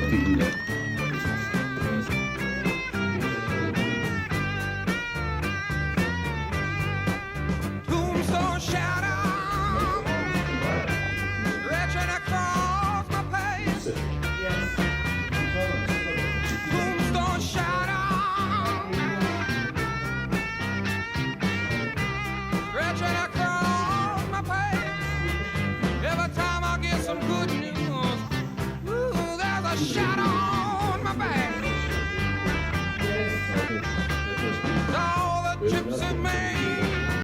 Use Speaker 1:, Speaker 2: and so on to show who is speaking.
Speaker 1: 것도 있는데.
Speaker 2: Tombstone shadow stretching across my face. Tombstone shadow stretching across my face. Every time I get some good news, ooh, there's a shadow